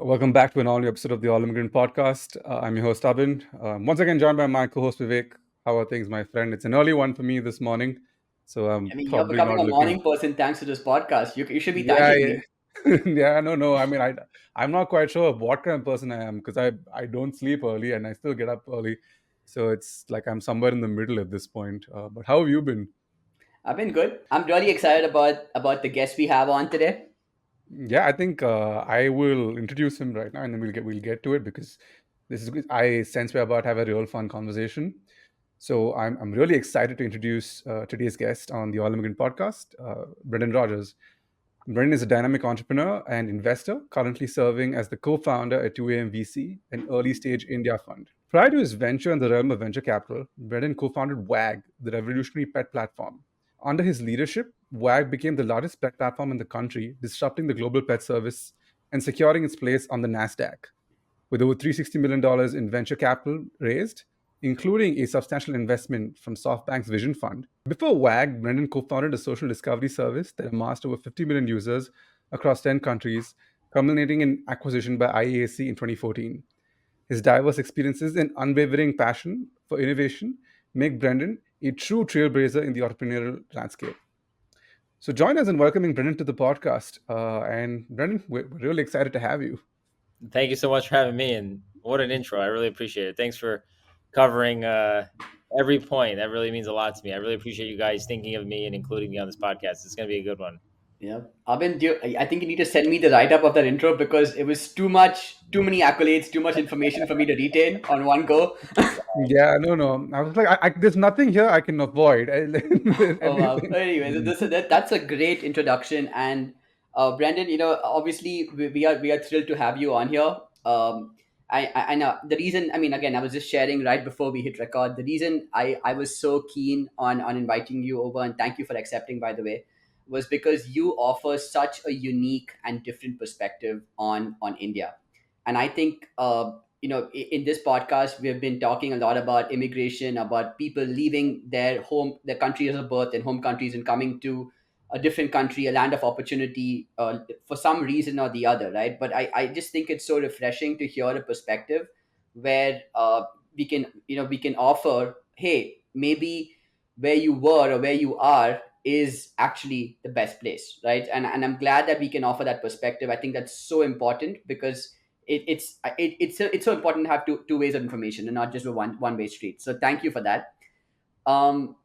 Welcome back to an all new episode of the All Immigrant podcast. I'm your host, Abin. Once again, joined by my co host, Vivek. How are things, my friend? It's an early one for me this morning, so I'm I mean, you're probably becoming not a looking. morning person thanks to this podcast. You should be Yeah, thanking me. yeah. Yeah, no. I mean, I'm not quite sure what kind of person I am because I don't sleep early and I still get up early. So it's like I'm somewhere in the middle at this point. But how have you been? I've been good. I'm really excited about the guest we have on today. Yeah, I think I will introduce him right now, and then we'll get to it because this is I sense we're about to have a real fun conversation. So I'm really excited to introduce today's guest on the All Immigrant podcast, Brendan Rogers. Brendan is a dynamic entrepreneur and investor, currently serving as the co-founder at 2AM VC, an early-stage India fund. Prior to his venture in the realm of venture capital, Brendan co-founded WAG, the revolutionary pet platform. Under his leadership, WAG became the largest pet platform in the country, disrupting the global pet service and securing its place on the NASDAQ. With over $360 million in venture capital raised, including a substantial investment from SoftBank's Vision Fund. Before WAG, Brendan co founded a social discovery service that amassed over 50 million users across 10 countries, culminating in acquisition by IAC in 2014. His diverse experiences and unwavering passion for innovation make Brendan a true trailblazer in the entrepreneurial landscape. So join us in welcoming Brendan to the podcast. And Brendan, we're really excited to have you. Thank you so much for having me, and what an intro. I really appreciate it. Thanks for covering every point. That really means a lot to me. I really appreciate you guys thinking of me and including me on this podcast. It's going to be a good one. Yeah, I think you need to send me the write up of that intro because it was too many accolades, too much information for me to retain on one go. Yeah, no. I was like, there's nothing here I can avoid. Oh wow. Everything. Anyway, that's a great introduction, and Brandon, obviously we are thrilled to have you on here. I know the reason. I mean, again, I was just sharing right before we hit record. The reason I was so keen on inviting you over, and thank you for accepting, by the way, was because you offer such a unique and different perspective on India, and I think in this podcast we have been talking a lot about immigration, about people leaving their countries of birth and home countries and coming to a different country, a land of opportunity, for some reason or the other, right? But I just think it's so refreshing to hear a perspective where we can offer, hey, maybe where you were or where you are is actually the best place, right? And I'm glad that we can offer that perspective. I think that's so important because it's so important to have two ways of information and not just a one way street. So thank you for that. Um,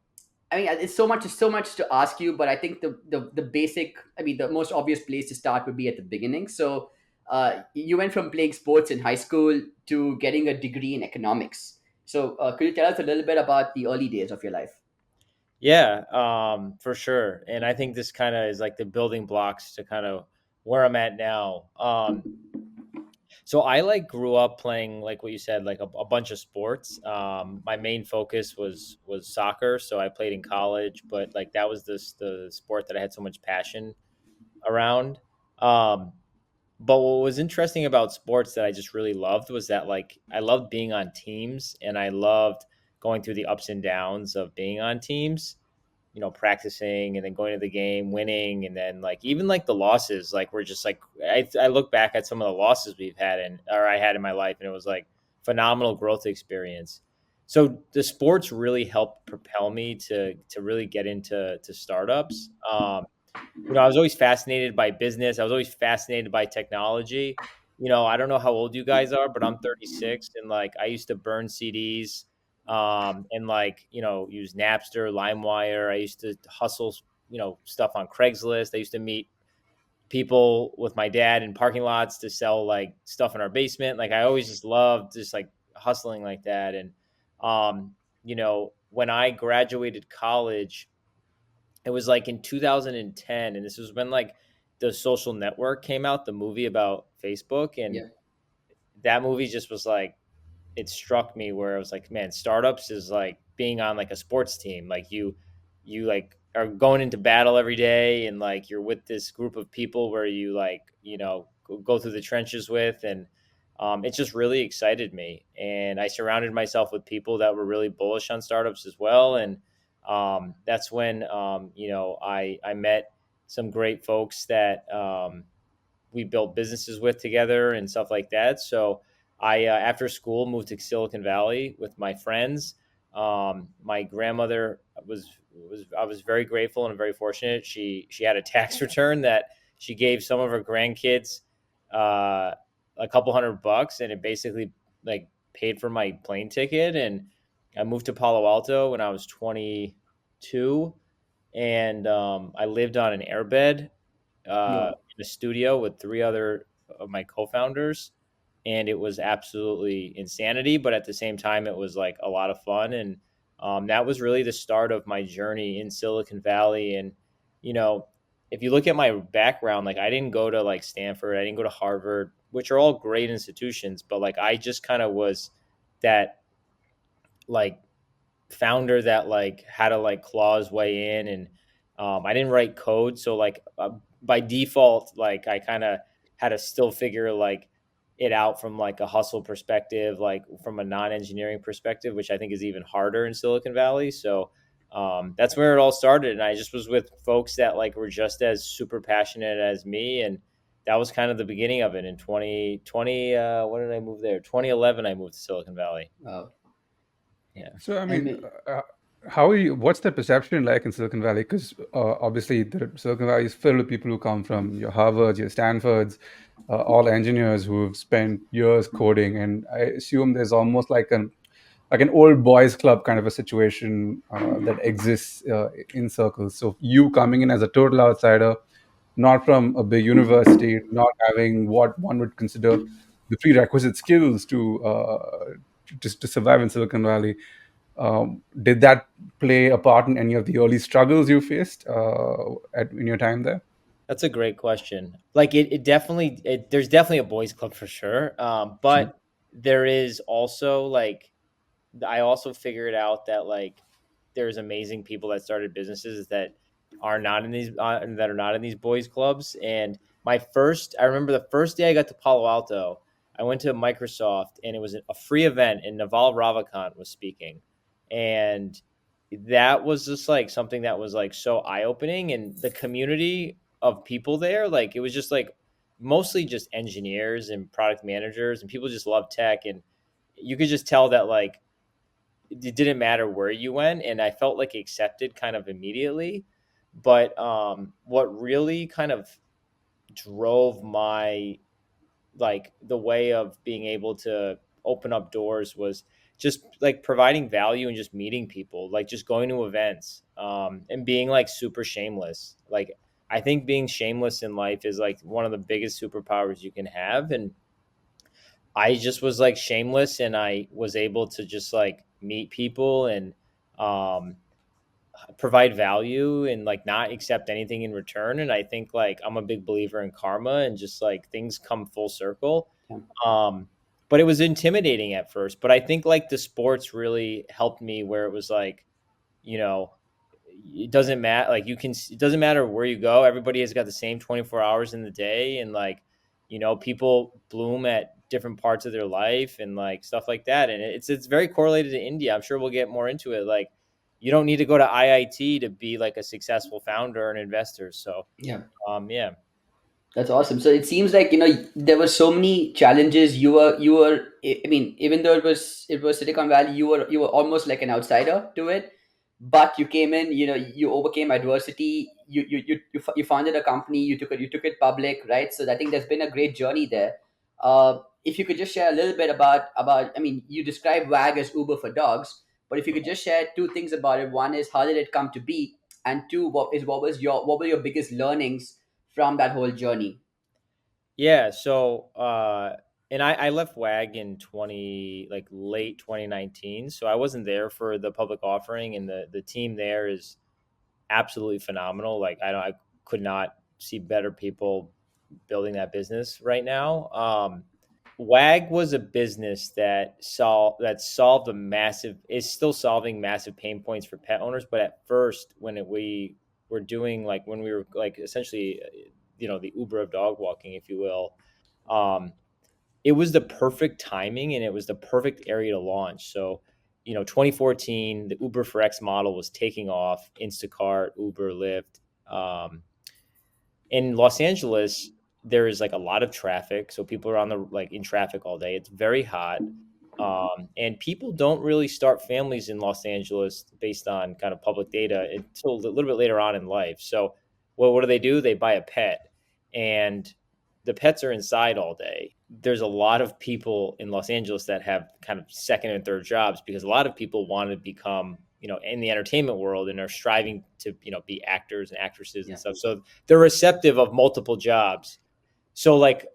I mean, it's so much to ask you, but I think the basic, I mean, the most obvious place to start would be at the beginning. So, you went from playing sports in high school to getting a degree in economics. So, could you tell us a little bit about the early days of your life? Yeah, for sure. And I think this kind of is like the building blocks to kind of where I'm at now. So I like grew up playing like what you said, like a bunch of sports. My main focus was soccer, so I played in college, but like that was the sport that I had so much passion around. Um, but what was interesting about sports that I just really loved was that like I loved being on teams and I loved going through the ups and downs of being on teams, practicing and then going to the game, winning, and then like even like the losses, like we're just like I look back at some of the losses we've had or I had in my life, and it was like phenomenal growth experience. So the sports really helped propel me to really get into startups. I was always fascinated by business. I was always fascinated by technology. I don't know how old you guys are, but I'm 36, and like I used to burn CDs, and like use Napster, LimeWire. I used to hustle, stuff on Craigslist. I used to meet people with my dad in parking lots to sell like stuff in our basement. Like I always just loved just like hustling like that. And when I graduated college, it was like in 2010, and this was when like the Social Network came out, the movie about Facebook, and Yeah. that movie just was like, it struck me where I was like, man, startups is like being on like a sports team. Like you like are going into battle every day, and like you're with this group of people where you like go through the trenches with, and it just really excited me. And I surrounded myself with people that were really bullish on startups as well, and that's when I met some great folks that we built businesses with together and stuff like that. So I after school moved to Silicon Valley with my friends. My grandmother was I was very grateful and very fortunate. She had a tax return that she gave some of her grandkids uh, a couple $100, and it basically like paid for my plane ticket. And I moved to Palo Alto when I was 22, and I lived on an airbed Wow. in a studio with three other of my co-founders, and it was absolutely insanity. But at the same time, it was like a lot of fun, and that was really the start of my journey in Silicon Valley. And you know, if you look at my background, like I didn't go to like Stanford, I didn't go to Harvard, which are all great institutions, but like I just kind of was that like founder that like had to like claw his way in. And I didn't write code, so like by default like I kind of had to still figure like it out from like a hustle perspective, like from a non-engineering perspective, which I think is even harder in Silicon Valley. So that's where it all started, and I just was with folks that like were just as super passionate as me. And that was kind of the beginning of it in 2020. When did I move there? 2011 I moved to Silicon Valley. Wow. Yeah. So, I And mean, how are you? What's the perception like in Silicon Valley? Because obviously, Silicon Valley is filled with people who come from your Harvards, your Stanfords, all engineers who've spent years coding, and I assume there's almost like an old boys club kind of a situation that exists in circles. So, you coming in as a total outsider, not from a big university, not having what one would consider the prerequisite skills to survive in Silicon Valley. Did that play a part in any of the early struggles you faced in your time there? That's a great question. Like it definitely there's definitely a boys club for sure. Sure. But there is also like I also figured out that like there's amazing people that started businesses that are not in these that are not in these boys clubs. And I remember the first day I got to Palo Alto, I went to Microsoft, and it was a free event, and Naval Ravikant was speaking. And that was just like something that was like so eye opening. And the community of people there, like it was just like mostly just engineers and product managers, and people just love tech. And you could just tell that like it didn't matter where you went, and I felt like accepted kind of immediately. But what really kind of drove my like the way of being able to open up doors was just like providing value and just meeting people, like just going to events, and being like super shameless. Like I think being shameless in life is like one of the biggest superpowers you can have. And I just was like shameless, and I was able to just like meet people and um, provide value and like not accept anything in return. And I think like I'm a big believer in karma, and just like things come full circle. yeah, Um, but it was intimidating at first. But I think like the sports really helped me, where it was like, you know, it doesn't matter, like it doesn't matter where you go, everybody has got the same 24 hours in the day. And like, people bloom at different parts of their life and like stuff like that. And it's very correlated to India. I'm sure we'll get more into it. Like you don't need to go to IIT to be like a successful founder and investor. So yeah. yeah. That's awesome. So it seems like there were so many challenges. You were. I mean, even though it was Silicon Valley, you were almost like an outsider to it. But you came in. You overcame adversity. You founded a company. You took it public, right? So I think there's been a great journey there. If you could just share a little bit about. I mean, you describe WAG as Uber for dogs, but if you could just share two things about it. One is how did it come to be, and two, what were your biggest learnings from that whole journey? Yeah. So and I left WAG in 20 like late 2019. So I wasn't there for the public offering, and the team there is absolutely phenomenal. Like I could not see better people building that business right now. WAG was a business that solved a massive is still solving massive pain points for pet owners. But at first, we were doing like when we were like essentially, the Uber of dog walking, if you will. Um, it was the perfect timing, and it was the perfect area to launch. So, 2014, the Uber for X model was taking off. Instacart, Uber, Lyft. In Los Angeles, there is like a lot of traffic, so people are on the like in traffic all day. It's very hot, and people don't really start families in Los Angeles based on kind of public data until a little bit later on in life. So, well, what do? They buy a pet, and the pets are inside all day. There's a lot of people in Los Angeles that have kind of second and third jobs because a lot of people want to become, in the entertainment world and are striving to, be actors and actresses and Yeah. stuff. So they're receptive of multiple jobs. So like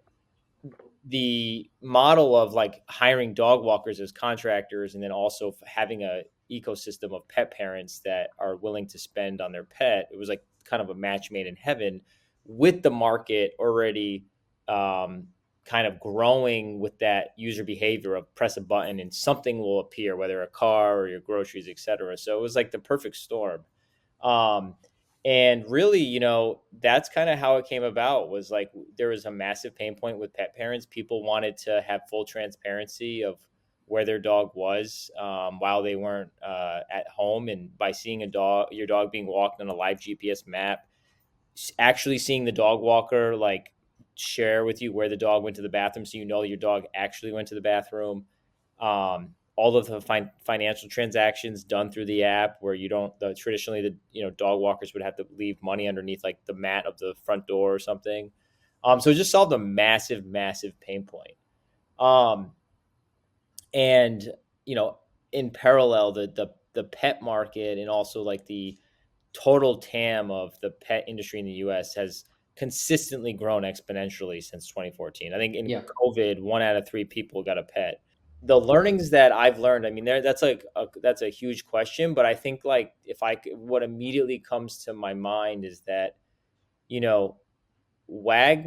the model of like hiring dog walkers as contractors and then also having a ecosystem of pet parents that are willing to spend on their pet, it was like kind of a match made in heaven with the market already kind of growing with that user behavior of press a button and something will appear, whether a car or your groceries, etc. So it was like the perfect storm. um, and really, that's kind of how it came about. Was like there was a massive pain point with pet parents. People wanted to have full transparency of where their dog was while they weren't at home, and by seeing your dog being walked on a live GPS map, actually seeing the dog walker like share with you where the dog went to the bathroom, so your dog actually went to the bathroom. All of the financial transactions done through the app, where you don't traditionally the dog walkers would have to leave money underneath like the mat of the front door or something. So it just solved a massive pain point. Um, and in parallel, the pet market and also like the total TAM of the pet industry in the US has consistently grown exponentially since 2014. I think in Yeah. COVID, 1 out of 3 people got a pet. The learnings that I've learned, I mean, that's a huge question, but I think like what immediately comes to my mind is that, you know, WAG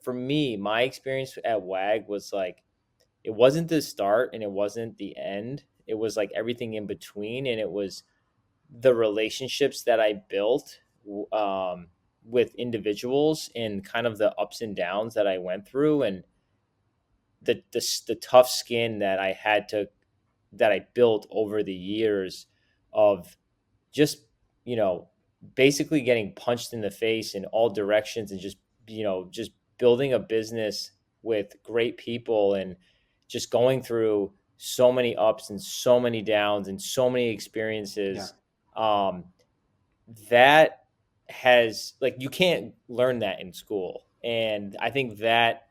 for me, my experience at WAG was like, it wasn't the start and it wasn't the end. It was like everything in between. And it was the relationships that I built with individuals and kind of the ups and downs that I went through, and the tough skin that I built over the years of just, you know, basically getting punched in the face in all directions and just building a business with great people and just going through so many ups and so many downs and so many Yeah. experiences. Um, that has like you can't learn that in school, and I think that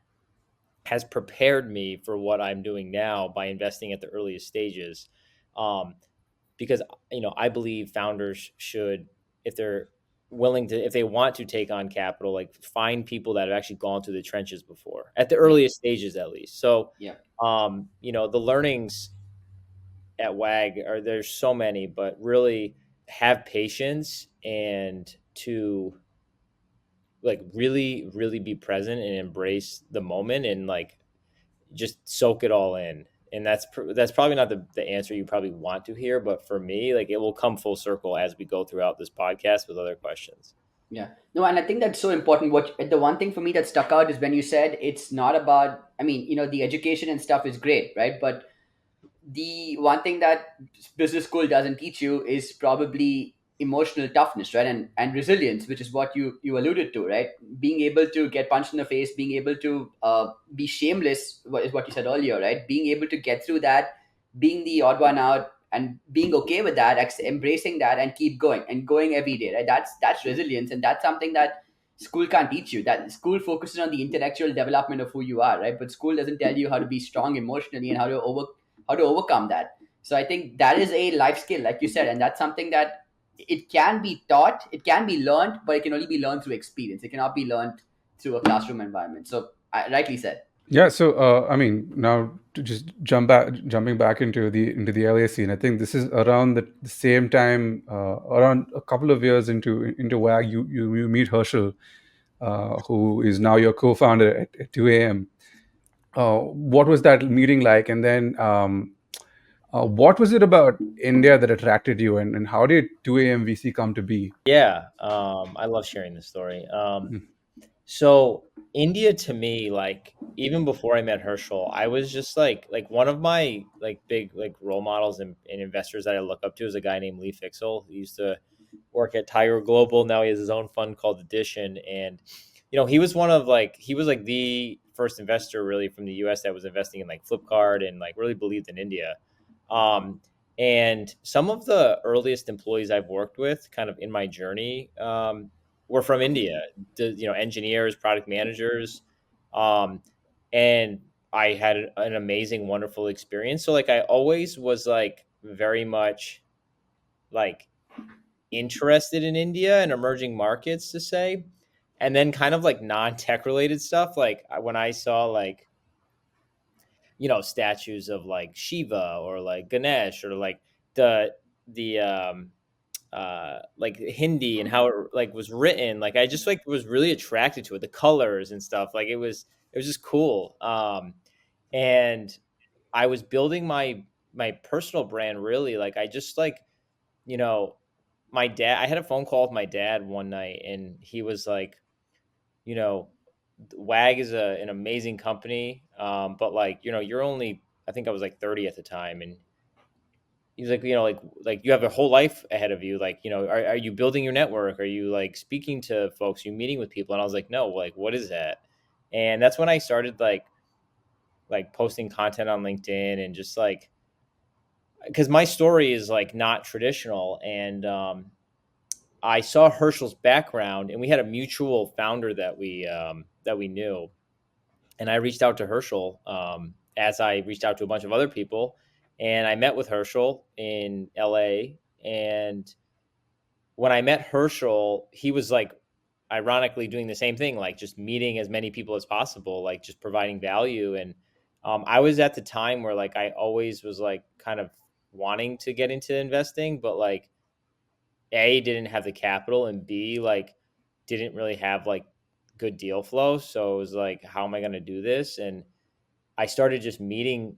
has prepared me for what I'm doing now by investing at the earliest stages. um, because I believe founders should, if they're if they want to take on capital, like find people that have actually gone through the trenches before at the Yeah. earliest stages at least. So Yeah. the learnings at WAG are, there's so many, but really have patience and to like really be present and embrace the moment and like just soak it all in. And that's probably not the answer you probably want to hear, but for me, like it will come full circle as we go throughout this podcast with other questions. Yeah. No, and I think that's so important. What the one thing for me that stuck out is when you said it's not about, I mean, the education and stuff is great, right? But the one thing that business school doesn't teach you is probably emotional toughness, right? And resilience, which is what you alluded to, right? Being able to get punched in the face, being able to be shameless, is what you said earlier, right? Being able to get through that, being the odd one out, and being okay with that, embracing that, and keep going and going every day, right? That's resilience, and that's something that school can't teach you. That school focuses on the intellectual development of who you are, right? But school doesn't tell you how to be strong emotionally and how to overcome that. So I think that is a life skill, like you said, and that's something that it can be taught, it can be learned, but it can only be learned through experience. It cannot be learned through a classroom environment. So rightly said. Yeah, so I mean, now to just jumping back into the LA scene, I think this is around the same time, around a couple of years into WAG, you meet Herschel, who is now your co-founder at 2 a.m. What was that meeting like? And then, what was it about India that attracted you, and how did 2 a.m. VC come to be? Yeah, I love sharing this story. Mhm. So India to me, like even before I met Herschel, I was just like one of my like big like role models and investors that I look up to is a guy named Lee Fixel. He used to work at Tiger Global. Now he has his own fund called Edition, and he was one of like he was like the first investor really from the US that was investing in like Flipkart and like really believed in India. Um, and some of the earliest employees I've worked with kind of in my journey were from India, engineers, product managers. Um, and I had an amazing, wonderful experience. So like I always was like very much like interested in India and emerging markets to say. And then kind of like non-tech related stuff, like when I saw like statues of like Shiva or like Ganesh or like the like Hindi and how it like was written, like I just like was really attracted to it, the colors and stuff. Like it was just cool. And I was building my personal brand really. Like I just like, you know, my dad, I had a phone call with my dad one night and he was like, you know, WAG is an amazing company. But like, you're only, I think I was like 30 at the time. And he's like, like you have a whole life ahead of you. Like, are you building your network? Are you like speaking to folks? Are you meeting with people? And I was like, no, like, what is that? And that's when I started like posting content on LinkedIn and just like, because my story is like not traditional. And I saw Herschel's background and we had a mutual founder that we knew. And I reached out to Herschel as I reached out to a bunch of other people. And I met with Herschel in LA. And when I met Herschel, he was like, ironically, doing the same thing, like just meeting as many people as possible, like just providing value. And I was at the time where like I always was like kind of wanting to get into investing, but like A, didn't have the capital, and B, like didn't really have like good deal flow. So it was like, how am I going to do this? And I started just meeting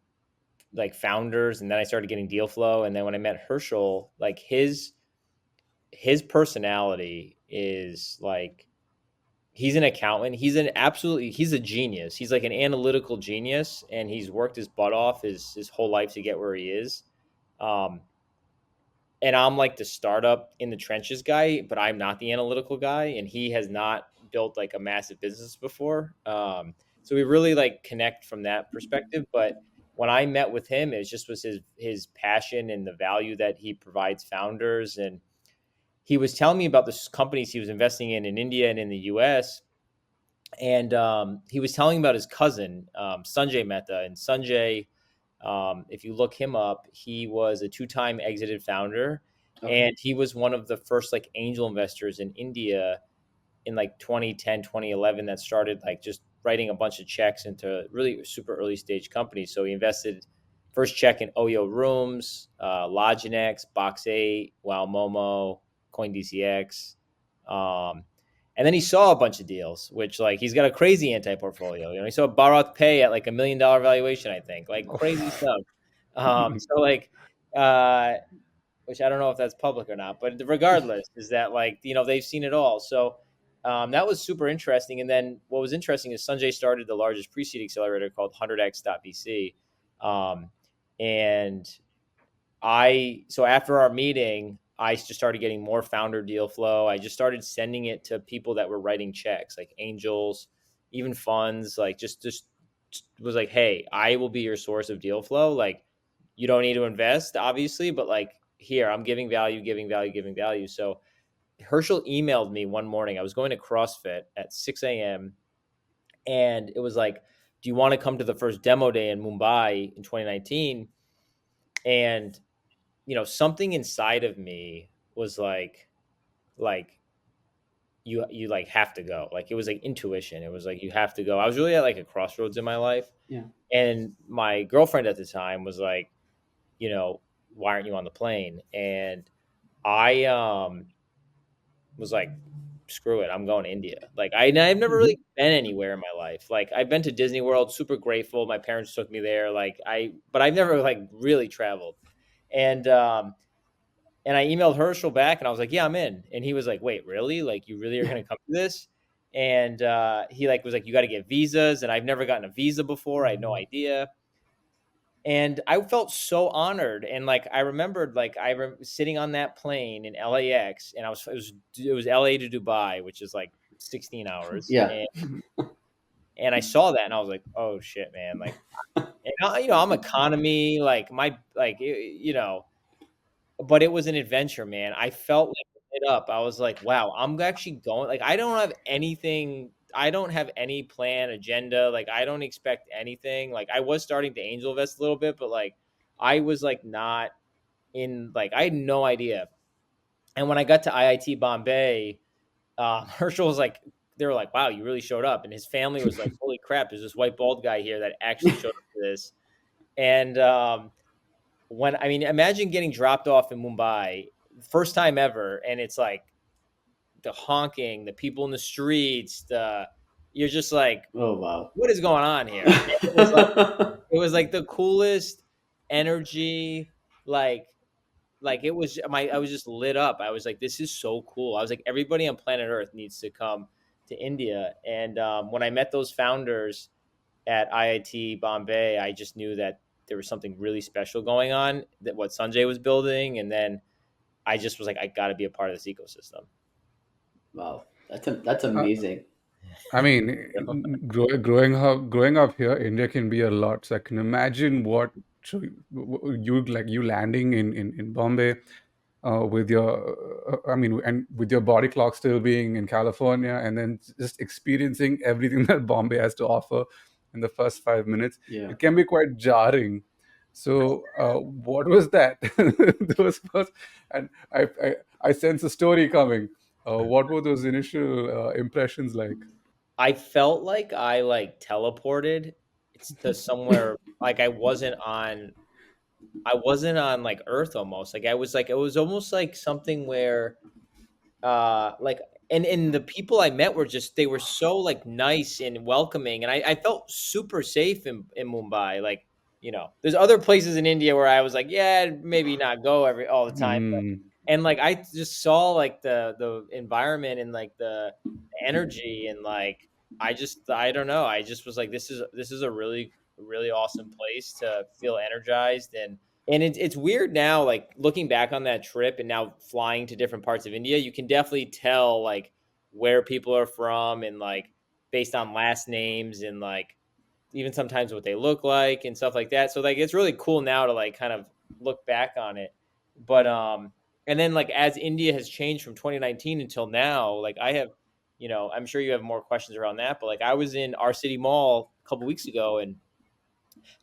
like founders, and then I started getting deal flow. And then when I met Herschel, like his personality is like, he's an accountant. He's a genius. He's like an analytical genius, and he's worked his butt off his whole life to get where he is. Um, and I'm like the startup in the trenches guy, but I'm not the analytical guy, and he has not built like a massive business before. So we really like connect from that perspective. But when I met with him, it just was his passion and the value that he provides founders. And he was telling me about the companies he was investing in India and in the US. And he was telling me about his cousin, Sanjay Mehta. And Sanjay, if you look him up, he was a two-time exited founder, Okay. and he was one of the first like angel investors in India in like 2010, 2011 that started like just writing a bunch of checks into really super early stage companies. So he invested first check in Oyo Rooms, Loginex, Box 8, Wow Momo, CoinDCX. Um, and then he saw a bunch of deals, which like he's got a crazy anti-portfolio. He saw Bharat Pay at like $1 million valuation, I think, like crazy stuff. So like, uh, which I don't know if that's public or not, but regardless, is that like, they've seen it all. So that was super interesting. And then what was interesting is Sanjay started the largest pre-seed accelerator called 100x.vc. Um, and so after our meeting, I just started getting more founder deal flow. I just started sending it to people that were writing checks, like angels, even funds, like just was like, hey, I will be your source of deal flow. Like, you don't need to invest, obviously, but like, here, I'm giving value, giving value, giving value. So Herschel emailed me one morning. I was going to CrossFit at 6 a.m. And it was like, do you want to come to the first demo day in Mumbai in 2019? And something inside of me was like you like have to go. Like it was like intuition. It was like you have to go. I was really at like a crossroads in my life. Yeah. And my girlfriend at the time was like, why aren't you on the plane? And I was like, screw it, I'm going to India. Like I've never really Mhm. been anywhere in my life. Like I've been to Disney World, super grateful. My parents took me there. But I've never like really traveled. And and I emailed Herschel back and I was like, yeah, I'm in. And he was like, wait, really? Like, you really are going to come to this? And he like was like, you got to get visas. And I've never gotten a visa before. I had no idea. And I felt so honored. And like, I remembered like sitting on that plane in LAX and it was LA to Dubai, which is like 16 hours. Yeah. And I saw that and I was like, oh shit, man. Like, and I'm economy, like but it was an adventure, man. I felt like it up. I was like, wow, I'm actually going, like, I don't have any plan, agenda. Like, I don't expect anything. Like, I was starting to angel invest a little bit, but like, I was like not in, like, I had no idea. And when I got to IIT Bombay, Herschel was like, they were like, wow, you really showed up. And his family was like, holy crap, there's this white bald guy here that actually showed up for this. And I mean, imagine getting dropped off in Mumbai, first time ever, and it's like the honking, the people in the streets, you're just like, Oh wow. what is going on here? And it was like the coolest energy, like I was just lit up. I was like, this is so cool. I was like, everybody on planet Earth needs to come to India. And when I met those founders at IIT Bombay, I just knew that there was something really special going on, that what Sanjay was building. And then I just was like, I got to be a part of this ecosystem. Wow. That's Uh, amazing. I mean, growing up here, India can be a lot. So I can imagine what so you like you landing in Bombay with your, I mean, and with your body clock still being in California, and then just experiencing everything that Bombay has to offer in the first 5 minutes. Yeah. It can be quite jarring. So, what was that? Those first, and I sense a story coming. What were those initial impressions like? I felt like I like teleported to somewhere, like I wasn't on like Earth almost. Like I was like, it was almost like something where like and the people I met were just, they were so like nice and welcoming, and I felt super safe in Mumbai. Like, there's other places in India where I was like, yeah, maybe not go all the time, but, Mm, and like I just saw like the environment and like the energy, and like I don't know, I just was like, this is a really really awesome place to feel energized. And it's weird now, like looking back on that trip and now flying to different parts of India, you can definitely tell like where people are from, and like based on last names, and like even sometimes what they look like and stuff like that. So like it's really cool now to like kind of look back on it. But and then like as India has changed from 2019 until now, like I have, I'm sure you have more questions around that, but like I was in our city mall a couple weeks ago, and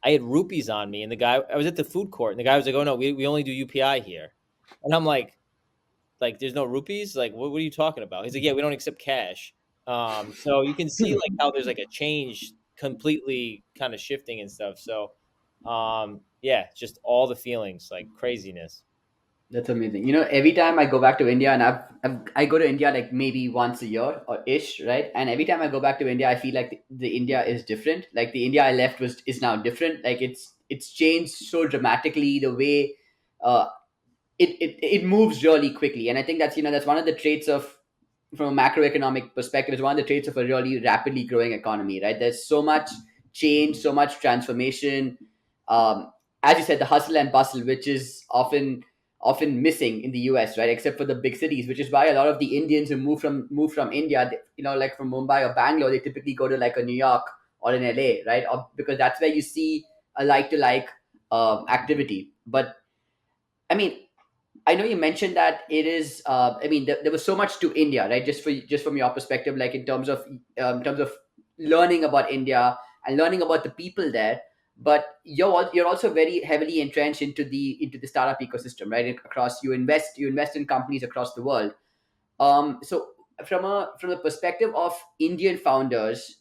I had rupees on me, and I was at the food court, and the guy was like, "Oh no, we only do UPI here," and I'm like, there's no rupees. Like, what are you talking about? He's like, yeah, we don't accept cash. So you can see like how there's like a change completely kind of shifting and stuff. So, yeah, just all the feelings, like craziness. That's amazing. Every time I go back to India, and I go to India like maybe once a year or ish, right? And every time I go back to India, I feel like the India is different. Like the India I left is now different. Like it's changed so dramatically. The way uh, it moves really quickly, and I think that's one of the traits of, from a macroeconomic perspective, is one of the traits of a really rapidly growing economy, right? There's so much change, so much transformation. As you said, the hustle and bustle, which is often missing in the US, right? Except for the big cities, which is why a lot of the Indians who move from India, like from Mumbai or Bangalore, they typically go to like a New York or an LA, right? Or because that's where you see a like to like activity. But I mean, I know you mentioned that it is. I mean, there was so much to India, right? Just from your perspective, like in terms of learning about India and learning about the people there. But you're also very heavily entrenched into the startup ecosystem, right? Across, you invest in companies across the world. So from the perspective of Indian founders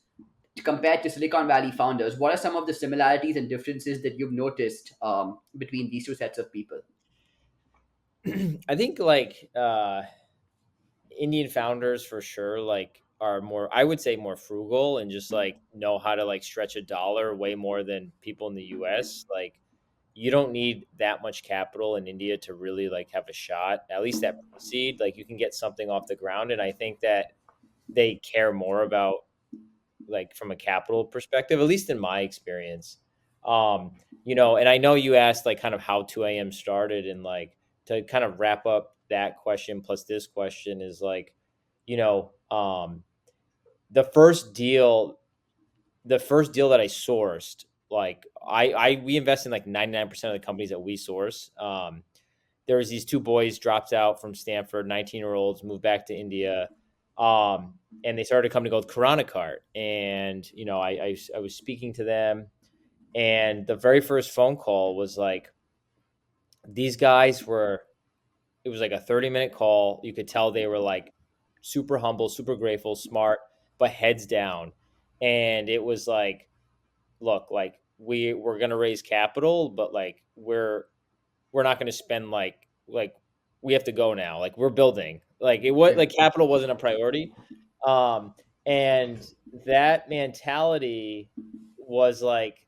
compared to Silicon Valley founders, what are some of the similarities and differences that you've noticed between these two sets of people? I think like Indian founders for sure like are more, I would say, more frugal, and just like know how to like stretch a dollar way more than people in the US. Like you don't need that much capital in India to really like have a shot, at least that pre-seed. Like you can get something off the ground, and I think that they care more about, like from a capital perspective, at least in my experience. And I know you asked like kind of how 2am started, and like to kind of wrap up that question plus this question is like, you know, um, the first deal, the first deal that I sourced, like we invest in like 99% of the companies that we source. There was these two boys dropped out from Stanford, 19-year-olds, moved back to India. And they started a company called Cart. And, I was speaking to them, and the very first phone call was like, these guys were, it was like a 30-minute call. You could tell they were like super humble, super grateful, smart, but heads down. And it was like, look, like we're going to raise capital, but like we're not going to spend like we have to go now. Like we're building. Like it was Yeah. like capital wasn't a priority. Um and that mentality was like,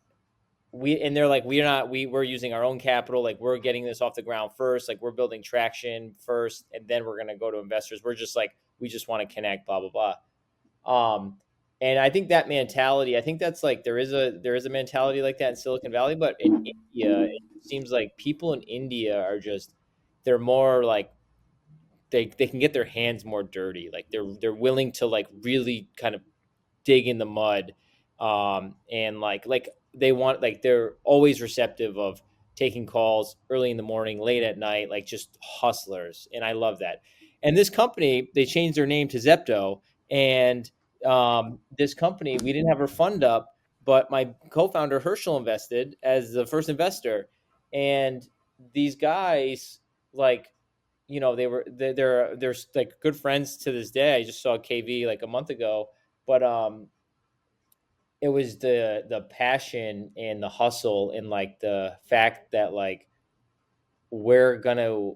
they're like, we're using our own capital, like we're getting this off the ground first, like we're building traction first, and then we're going to go to investors. We're just like, we just want to connect, blah blah blah. And I think that mentality, I think that's like, there is a mentality like that in Silicon Valley, but in India it seems like people in India are just, they're more like, they can get their hands more dirty, like they're willing to like really kind of dig in the mud. And like they want, like they're always receptive of taking calls early in the morning, late at night, like just hustlers, and I love that. And this company, they changed their name to Zepto. And this company, we didn't have our fund up, but my co-founder Herschel invested as the first investor. And these guys, like, they're like good friends to this day. I just saw KV like a month ago. But it was the passion and the hustle, and like the fact that like, we're gonna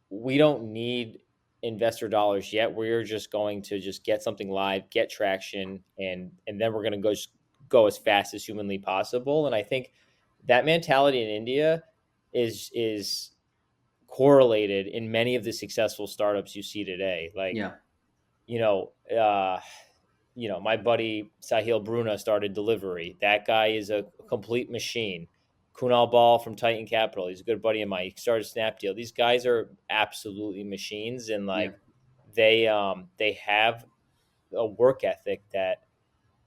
we don't need investor dollars yet. We're just going to just get something live, get traction, and then we're gonna go as fast as humanly possible. And I think that mentality in India is correlated in many of the successful startups you see today. Like, Yeah. you know, uh, my buddy Sahil Bruna started Delivery. That guy is a complete machine. Kunal Ball from Titan Capital, he's a good buddy of mine. He started Snapdeal. These guys are absolutely machines, and Yeah. like they have a work ethic that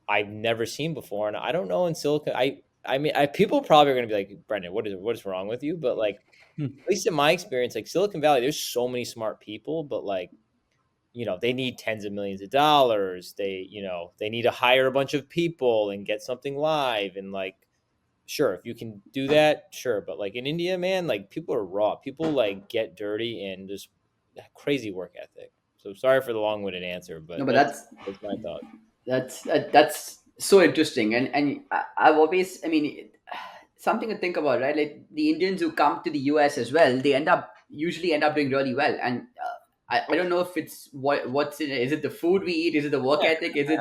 I've never seen before. And I don't know in Silicon. I mean, people probably are going to be like, Brendan, what is wrong with you? But like, at least in my experience, like Silicon Valley, there's so many smart people, but like, they need tens of millions of dollars. They need to hire a bunch of people and get something live. And like, sure, if you can do that, sure. But like in India, man, like people are raw. People like get dirty and just crazy work ethic. So sorry for the long-winded answer, No, but but that's my thought. that's so interesting. And I've always, I mean, something to think about, right? Like the Indians who come to the US as well, they usually end up doing really well. And I don't know if it's what's in it. Is it the food we eat? Is it the work ethic? Is it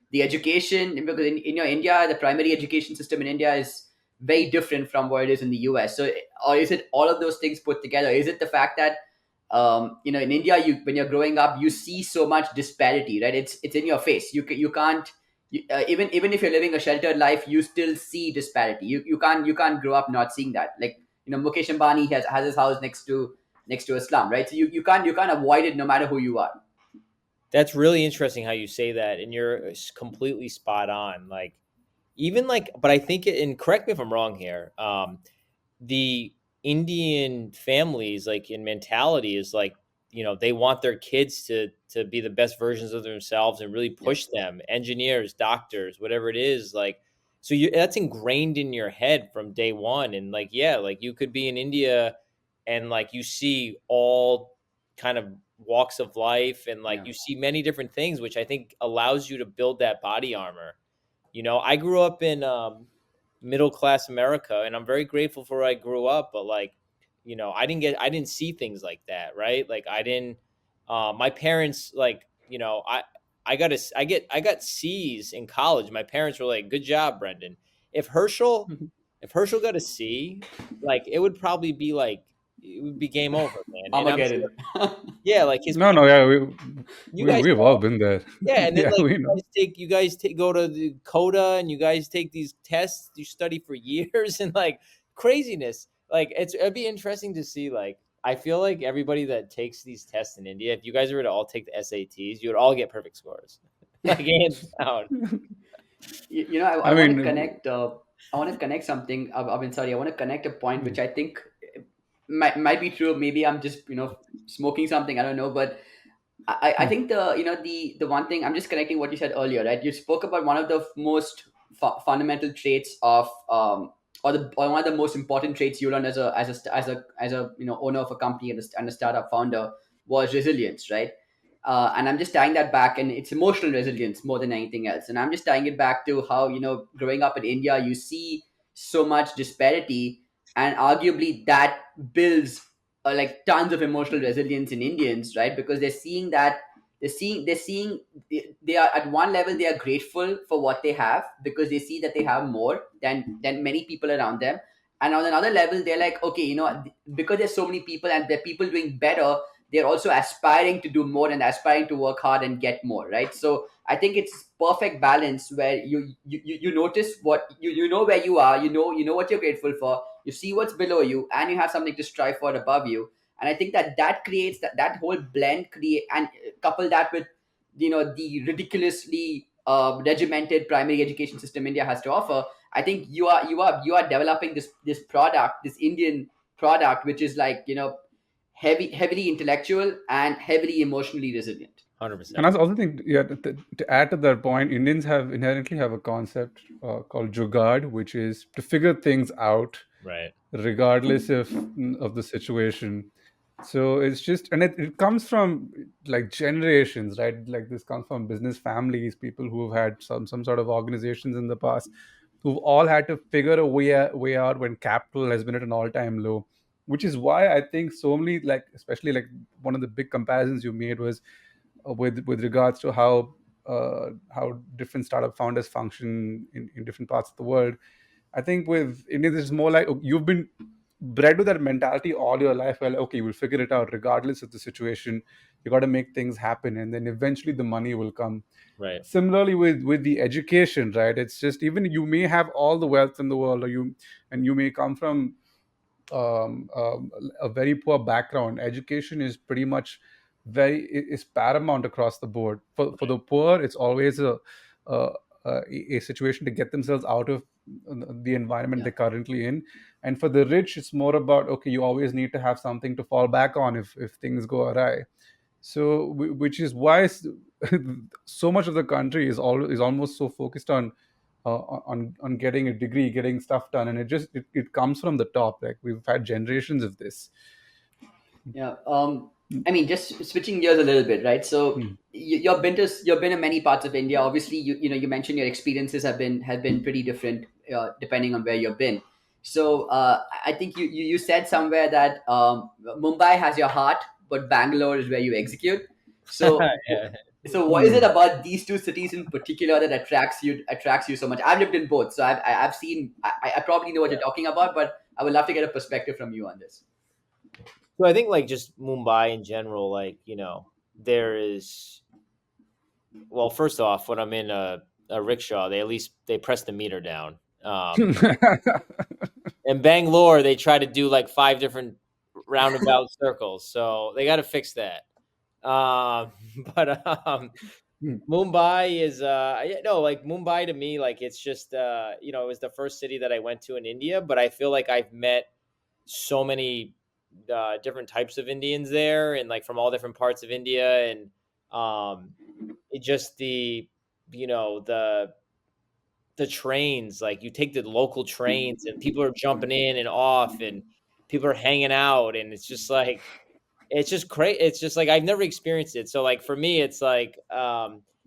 the education? Because in India, the primary education system in India is very different from what it is in the US. So, or is it all of those things put together? Is it the fact that in India, when you're growing up, you see so much disparity, right? It's in your face. You can't even if you're living a sheltered life, you still see disparity. You can't grow up not seeing that. Like Mukesh Ambani has his house next to a slum, right? So you can't avoid it no matter who you are. That's really interesting how you say that, and you're completely spot on. Like, even like, but I think, and correct me if I'm wrong here. The Indian families, like in mentality, is like, they want their kids to be the best versions of themselves and really Yeah, push them, engineers, doctors, whatever it is. Like, so that's ingrained in your head from day one. And like, yeah, like you could be in India and like you see all kind of walks of life, and like yeah, you see many different things, which I think allows you to build that body armor. I grew up in middle class America, and I'm very grateful for where I grew up. But like, I didn't see things like that, right? Like I didn't. My parents, like, I got C's in college. My parents were like, "Good job, Brendan." If Herschel, if Herschel got a C, like it would probably be like, it would be game over, man. And I'm sure, Armageddon. yeah, like his No, parents, no, yeah, you guys we've all been there. yeah, and then Yeah, like we know. you guys take go to the Coda, and you guys take these tests, you study for years and like craziness. Like it'd be interesting to see. Like I feel like everybody that takes these tests in India, if you guys were to all take the SATs, you would all get perfect scores. like hands down. I I want to mean, connect. I want to connect something. I've been sorry. I want to connect a point mm, which I think might be true. Maybe I'm just smoking something. I don't know, but I mm, think the one thing I'm just connecting what you said earlier, right? You spoke about one of the most fundamental traits of or one of the most important traits you learn as a owner of a company and a startup founder was resilience, right? And I'm just tying that back, and it's emotional resilience more than anything else. And I'm just tying it back to how growing up in India, you see so much disparity, and arguably that builds like tons of emotional resilience in Indians, right? Because they're seeing they are at one level they are grateful for what they have because they see that they have more than many people around them, and on another level they're like, okay, because there's so many people and there are people doing better, they're also aspiring to do more and aspiring to work hard and get more, right? So I think it's perfect balance where you notice what you know where you are, you know what you're grateful for, you see what's below you, and you have something to strive for above you. And I think that creates that whole blend create, and couple that with the ridiculously regimented primary education system India has to offer. I think you are developing this product, this Indian product, which is like heavily intellectual and heavily emotionally resilient. 100%. and I also think, yeah, to add to that point, Indians have inherently have a concept called jugaad, which is to figure things out Right. regardless of the situation. So it's just, and it comes from like generations, right? Like this comes from business families, people who have had some sort of organizations in the past, who've all had to figure a way out when capital has been at an all-time low. Which is why I think so many, like especially like one of the big comparisons you made was with regards to how different startup founders function in different parts of the world. I think with Indians, it's more like, oh, you've been bred with that mentality all your life. Well, okay, we'll figure it out regardless of the situation. You got to make things happen, and then eventually the money will come. Right. Similarly, with the education, right? It's just, even you may have all the wealth in the world, and you may come from a very poor background. Education is pretty much is paramount across the board. For the poor, it's always a a situation to get themselves out of the environment Yeah. they're currently in. And for the rich, it's more about, okay, you always need to have something to fall back on if things go awry. So which is why so much of the country is almost so focused on getting a degree, getting stuff done, and it comes from the top. Like, we've had generations of this. Yeah. I mean, just switching gears a little bit, right? So Mm. you've been in many parts of India. Obviously, you mentioned your experiences have been pretty different depending on where you've been. So I think you said somewhere that Mumbai has your heart, but Bangalore is where you execute. So Yeah. so what is it Mm. about these two cities in particular that attracts you so much? I've lived in both, so I've seen. I probably know what Yeah. you're talking about, but I would love to get a perspective from you on this. So I think like just Mumbai in general, like, there is, well, first off, when I'm in a rickshaw, they at least they press the meter down. In Bangalore, they try to do like five different roundabout circles, so they got to fix that. Um, but Mm. Mumbai is yeah, no, like Mumbai to me, like it's just it was the first city that I went to in India, but I feel like I've met so many different types of Indians there, and like from all different parts of India, and it just you know the trains, like you take the local trains and people are jumping in and off, and people are hanging out, and it's just like it's just great. It's just like I've never experienced it. So like for me, it's like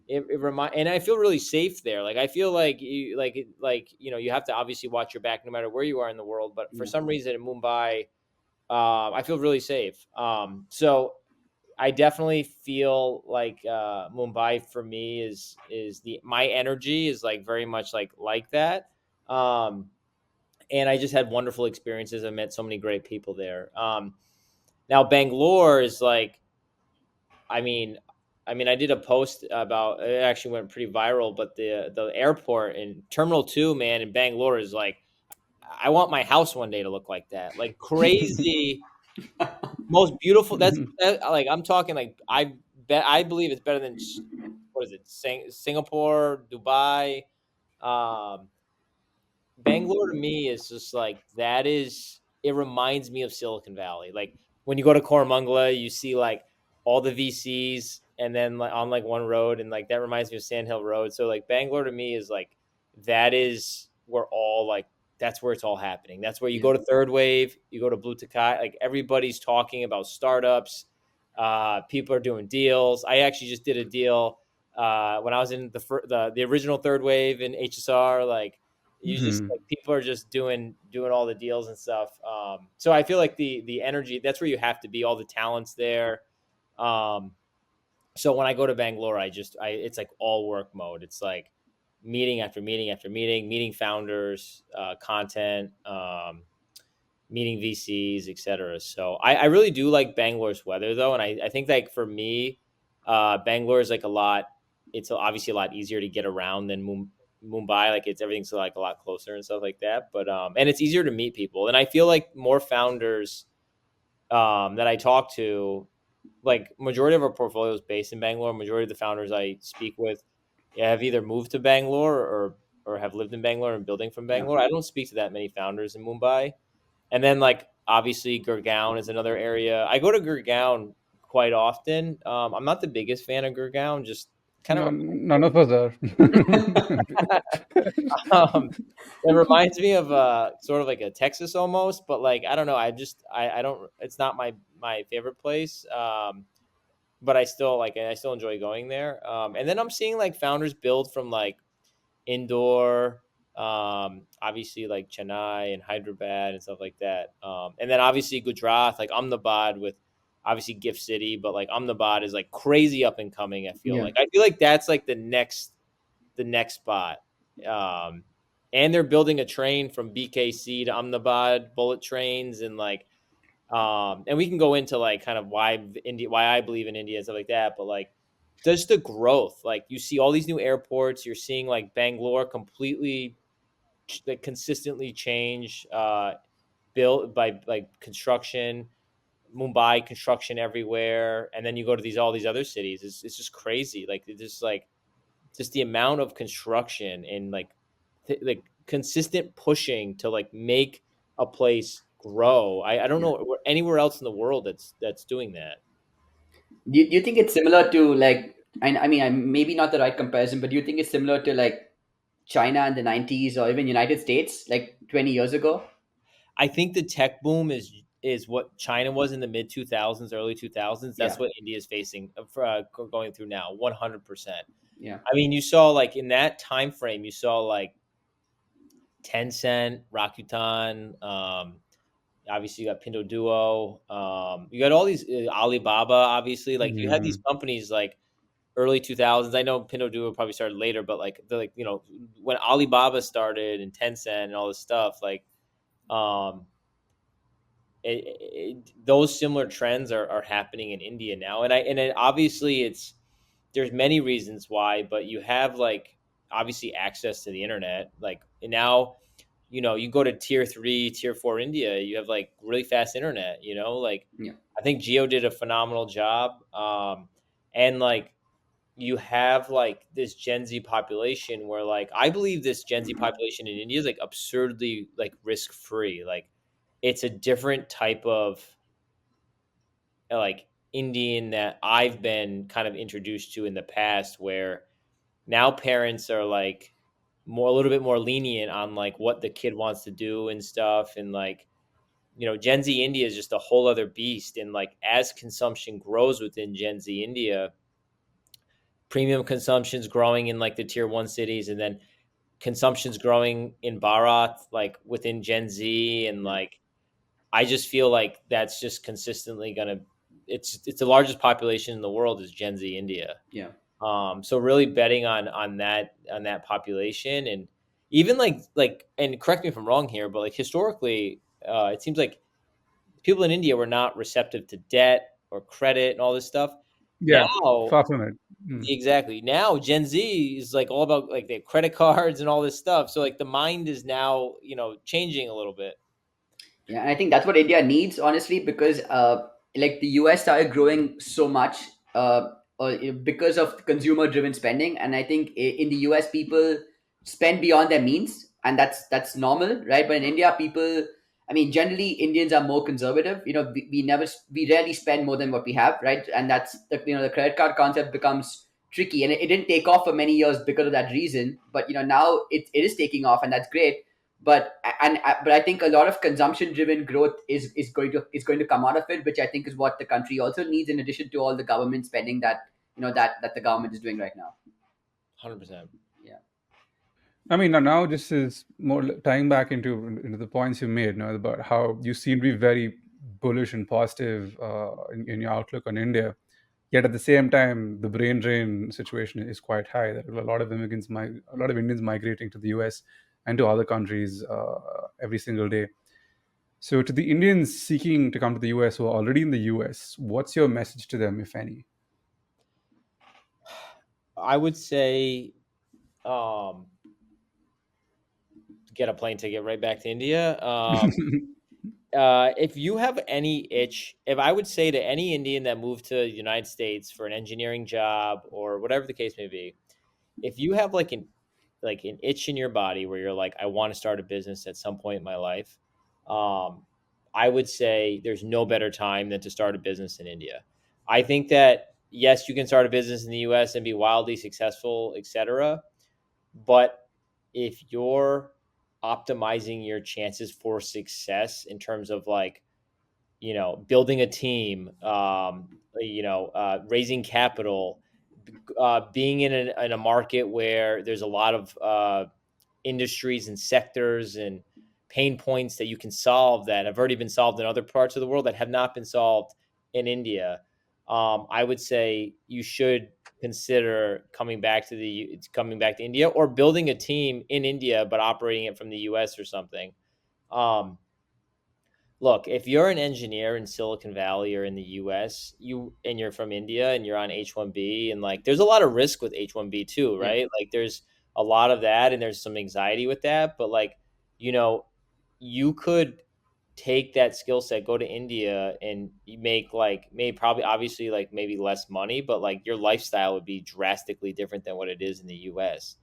it remind, and I feel really safe there. Like I feel like you have to obviously watch your back no matter where you are in the world. But for Yeah. some reason in Mumbai, I feel really safe. So I definitely feel like Mumbai for me is the my energy is like very much like that. Um, and I just had wonderful experiences. I met so many great people there. Now Bangalore is like, I mean, I did a post about it. Actually went pretty viral, but the airport in Terminal Two, man, in Bangalore is like, I want my house one day to look like that, like crazy, most beautiful. That's like I'm talking like I believe it's better than what is it, Singapore, Dubai. Um, Bangalore to me is just like that is it reminds me of Silicon Valley. Like when you go to Koramangala, you see like all the VCs and then like on like one road and like that reminds me of Sand Hill Road. So like Bangalore to me is like that is where all like that's where it's all happening. That's where you Yeah. go to Third Wave, you go to Blue Takai, like everybody's talking about startups. People are doing deals. I actually just did a deal when I was in the original Third Wave in HSR. Like you just Mhm. like people are just doing all the deals and stuff. So I feel like the energy that's where you have to be. All the talents there. Um, so when I go to Bangalore, I it's like all work mode. It's like meeting after meeting after meeting, meeting founders, content, meeting VCs, etc. So I really do like Bangalore's weather though, and I think like for me, Bangalore is like a lot. It's obviously a lot easier to get around than Mumbai. Like it's everything's like a lot closer and stuff like that. But and it's easier to meet people, and I feel like more founders that I talk to, like majority of our portfolio is based in Bangalore. Majority of the founders I speak with, yeah, have either moved to Bangalore or have lived in Bangalore and building from Yeah. Bangalore. I don't speak to that many founders in Mumbai. And then like obviously Gurgaon is another area. I go to Gurgaon quite often. I'm not the biggest fan of Gurgaon, just kind of None of us are. um, it reminds me of sort of like a Texas almost, but like I don't know. I don't. It's not my favorite place. But I still enjoy going there. And then I'm seeing like founders build from like Indore, obviously like Chennai and Hyderabad and stuff like that. And then obviously Gujarat, like Ahmedabad with obviously Gift City, but like Ahmedabad is like crazy up and coming. Yeah. I feel like that's like the next spot. Um, and they're building a train from BKC to Ahmedabad, bullet trains, and like and we can go into like kind of why I believe in India and stuff like that, but like just the growth, like you see all these new airports, you're seeing like Bangalore completely like consistently change, built by like construction, Mumbai construction everywhere, and then you go to these all these other cities. It's just crazy. Like it's just the amount of construction and like like consistent pushing to like make a place grow. I don't Yeah. know anywhere else in the world that's doing that. Do you think it's similar to like, and I mean, maybe not the right comparison, but do you think it's similar to like China in the 90s or even United States like 20 years ago? I think the tech boom is what China was in the mid 2000s, early 2000s. That's Yeah. what India is facing going through now, 100%. Yeah. I mean, you saw like in that time frame, you saw like Tencent, Rakuten, obviously you got Pinduoduo. You got all these Alibaba. Obviously, like you had these Mhm. companies like early 2000s. I know Pinduoduo probably started later, but like they're like when Alibaba started and Tencent and all this stuff, like um, those similar trends are happening in India now, obviously there's many reasons why, but you have like obviously access to the internet, like and now you go to tier 3, tier 4 India, you have like really fast internet, like Yeah. I think Geo did a phenomenal job. And like you have like this Gen Z population where like I believe this Gen Z population in India is like absurdly like risk free. Like it's a different type of like Indian that I've been kind of introduced to in the past, where now parents are like more a little bit more lenient on like what the kid wants to do and stuff, and like Gen Z India is just a whole other beast. And like as consumption grows within Gen Z India, premium consumption's growing in like the tier 1 cities, and then consumption's growing in Bharat, like within Gen Z. And Yeah. like I just feel like that's just consistently gonna it's the largest population in the world is Gen Z India. Yeah. So really betting on that population. And even like and correct me if I'm wrong here, but like historically, it seems like people in India were not receptive to debt or credit and all this stuff. Yeah, Now, far from it. Mm. exactly. Now Gen Z is like all about like their credit cards and all this stuff. So like the mind is now, changing a little bit. Yeah, and I think that's what India needs, honestly, because like the US started growing so much because of consumer driven spending. And I think in the US people spend beyond their means, and that's normal, right? But in India, people, I mean, generally Indians are more conservative. We rarely spend more than what we have, right? And that's the credit card concept becomes tricky, and it didn't take off for many years because of that reason. But now it is taking off, and that's great. But I think a lot of consumption driven growth is going to come out of it, which I think is what the country also needs, in addition to all the government spending that the government is doing right now. 100%. Yeah. I mean, now this is more tying back into the points you made, about how you seem to be very bullish and positive in your outlook on India. Yet at the same time, the brain drain situation is quite high. There are a lot of a lot of Indians migrating to the US and to other countries every single day. So, to the Indians seeking to come to the US who are already in the US, what's your message to them, if any? I would say um, get a plane ticket right back to India. If you have any itch, if I would say to any Indian that moved to the United States for an engineering job or whatever the case may be, if you have like an itch in your body where you're like, I want to start a business at some point in my life, um, I would say there's no better time than to start a business in India. I think that yes, you can start a business in the US and be wildly successful, etc. But if you're optimizing your chances for success in terms of like, building a team, raising capital, being in a market where there's a lot of industries and sectors and pain points that you can solve that have already been solved in other parts of the world that have not been solved in India. I would say you should consider coming back to India or building a team in India but operating it from the US or something. Um, Look, if you're an engineer in Silicon Valley or in the US, and you're from India and you're on H1B, and like there's a lot of risk with H1B too, Yeah. right? Like there's a lot of that and there's some anxiety with that, but like, you know, you could take that skill set, go to India and you make like maybe probably obviously like maybe less money, but like your lifestyle would be drastically different than what it is in the US.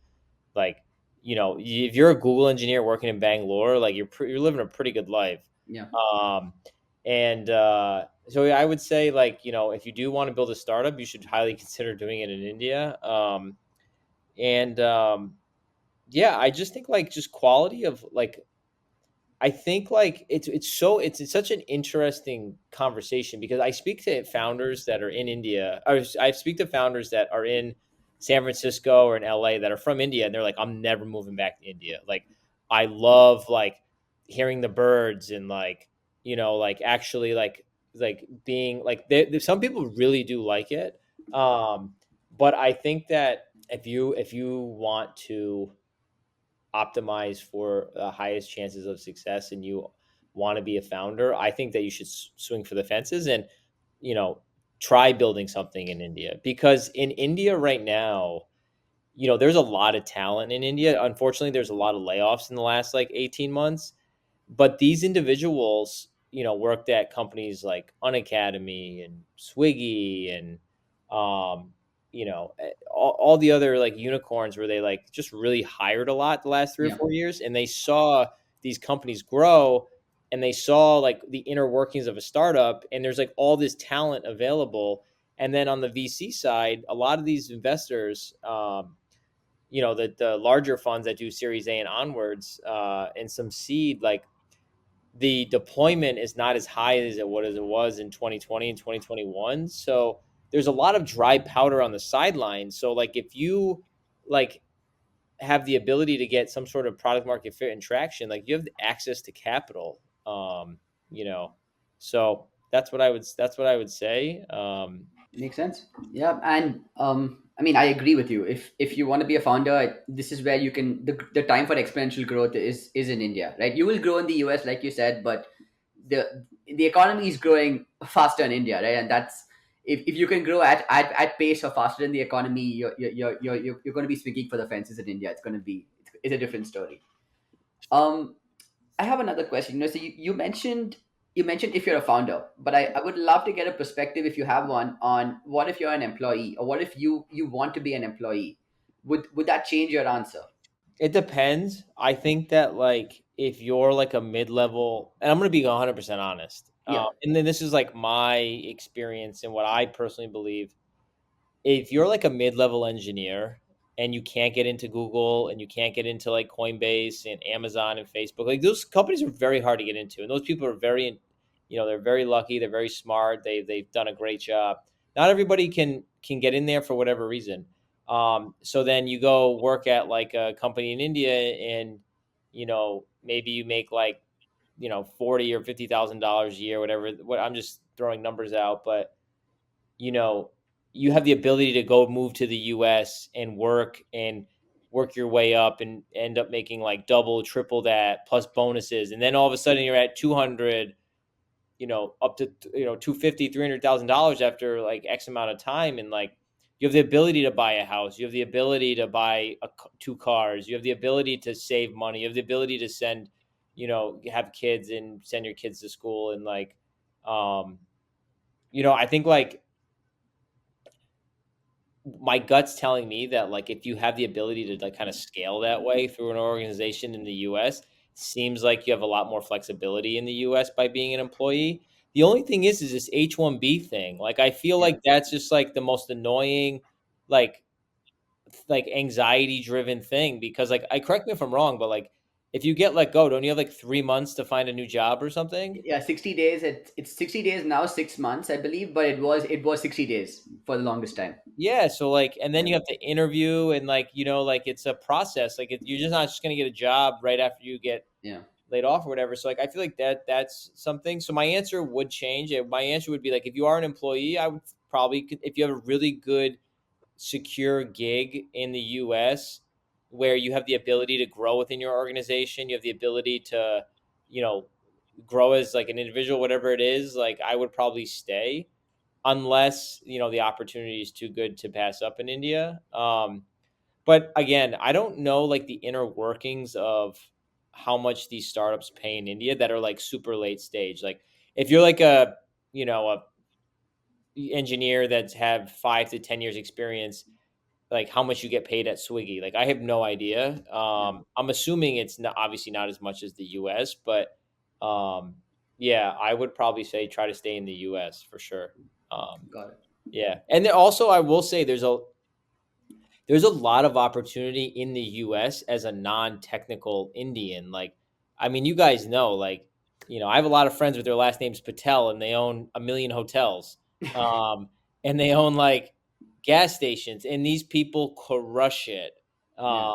Like, if you're a Google engineer working in Bangalore, like you're living a pretty good life. Yeah. Um, and so yeah, I would say like, if you do want to build a startup, you should highly consider doing it in India. And Yeah, I just think like just quality of like I think like it's such an interesting conversation because I speak to founders that are in India, or I speak to founders that are in San Francisco or in LA that are from India, and they're like, I'm never moving back to India. Like, I love like hearing the birds and like like actually like being like some people really do like it, but I think that if you want to optimize for the highest chances of success and you want to be a founder, I think that you should swing for the fences and, you know, try building something in India because in India right now, there's a lot of talent in India. Unfortunately, there's a lot of layoffs in the last like 18 months. But these individuals, worked at companies like Unacademy and Swiggy and, all the other like unicorns where they like just really hired a lot the last 3 or 4 years. And they saw these companies grow and they saw like the inner workings of a startup. And there's like all this talent available. And then on the VC side, a lot of these investors, the larger funds that do Series A and onwards, and some seed, like the deployment is not as high as it was in 2020 and 2021. So there's a lot of dry powder on the sidelines. So like if you like have the ability to get some sort of product market fit and traction, like you have access to capital. You know, so that's what I would say. Makes sense. Yeah, and I mean, I agree with you. If you want to be a founder, this is where you can the time for exponential growth is in India, right? You will grow in the US, like you said, but the economy is growing faster in India, right? And that's if you can grow at pace or faster than the economy, you're going to be swinging for the fences in India. It's going to be it's a different story. Um, I have another question. So you mentioned you mentioned if you're a founder, but I would love to get a perspective, if you have one, on what if you're an employee, or what if you want to be an employee. Would that change your answer? It depends. I think that like if you're like a mid-level, and I'm going to be 100% honest, Yeah. and then this is like my experience and what I personally believe. If you're like a mid-level engineer and you can't get into Google and you can't get into like Coinbase and Amazon and Facebook, like those companies are very hard to get into, and those people are very, they're very lucky, they're very smart, they've done a great job. Not everybody can get in there for whatever reason. So then you go work at like a company in India, and maybe you make like 40 or $50,000 a year, whatever. What I'm just throwing numbers out, but you know, you have the ability to go move to the US and work your way up and end up making like double, triple that plus bonuses. And then all of a sudden you're at 200, up to, 250, $300,000 after like X amount of time. And like, you have the ability to buy a house. You have the ability to buy two cars. You have the ability to save money. You have the ability to send, have kids and send your kids to school. And like, um, I think like my gut's telling me that like if you have the ability to like kind of scale that way through an organization in the US, seems like you have a lot more flexibility in the US by being an employee. The only thing is this H-1B thing. Like I feel Yeah. like that's just like the most annoying, like anxiety driven thing, because like I correct me if I'm wrong, but like if you get let go, don't you have like 3 months to find a new job or something? Yeah, 60 days. It's 60 days now, 6 months, I believe, but it was 60 days for the longest time. Yeah, so like, and then Yeah. you have to interview, and like, like it's a process. Like, you're just not just gonna get a job right after you get Yeah. laid off or whatever. So like, I feel like that's something. So my answer would change. My answer would be like, if you are an employee, I would probably, if you have a really good, secure gig in the U.S. where you have the ability to grow within your organization, you have the ability to, you know, grow as like an individual, whatever it is. Like, I would probably stay unless the opportunity is too good to pass up in India. But again, I don't know like the inner workings of how much these startups pay in India that are like super late stage. Like if you're like a engineer that's have 5 to 10 years experience, like how much you get paid at Swiggy. Like I have no idea. Yeah. I'm assuming it's not, obviously not as much as the US, but um, yeah, I would probably say try to stay in the US for sure. Um, Got it. yeah, and then also I will say there's a lot of opportunity in the US as a non-technical Indian. Like, I mean, you guys know, like, I have a lot of friends with their last name's Patel, and they own a million hotels, um, and they own like gas stations, and these people crush it. Yeah.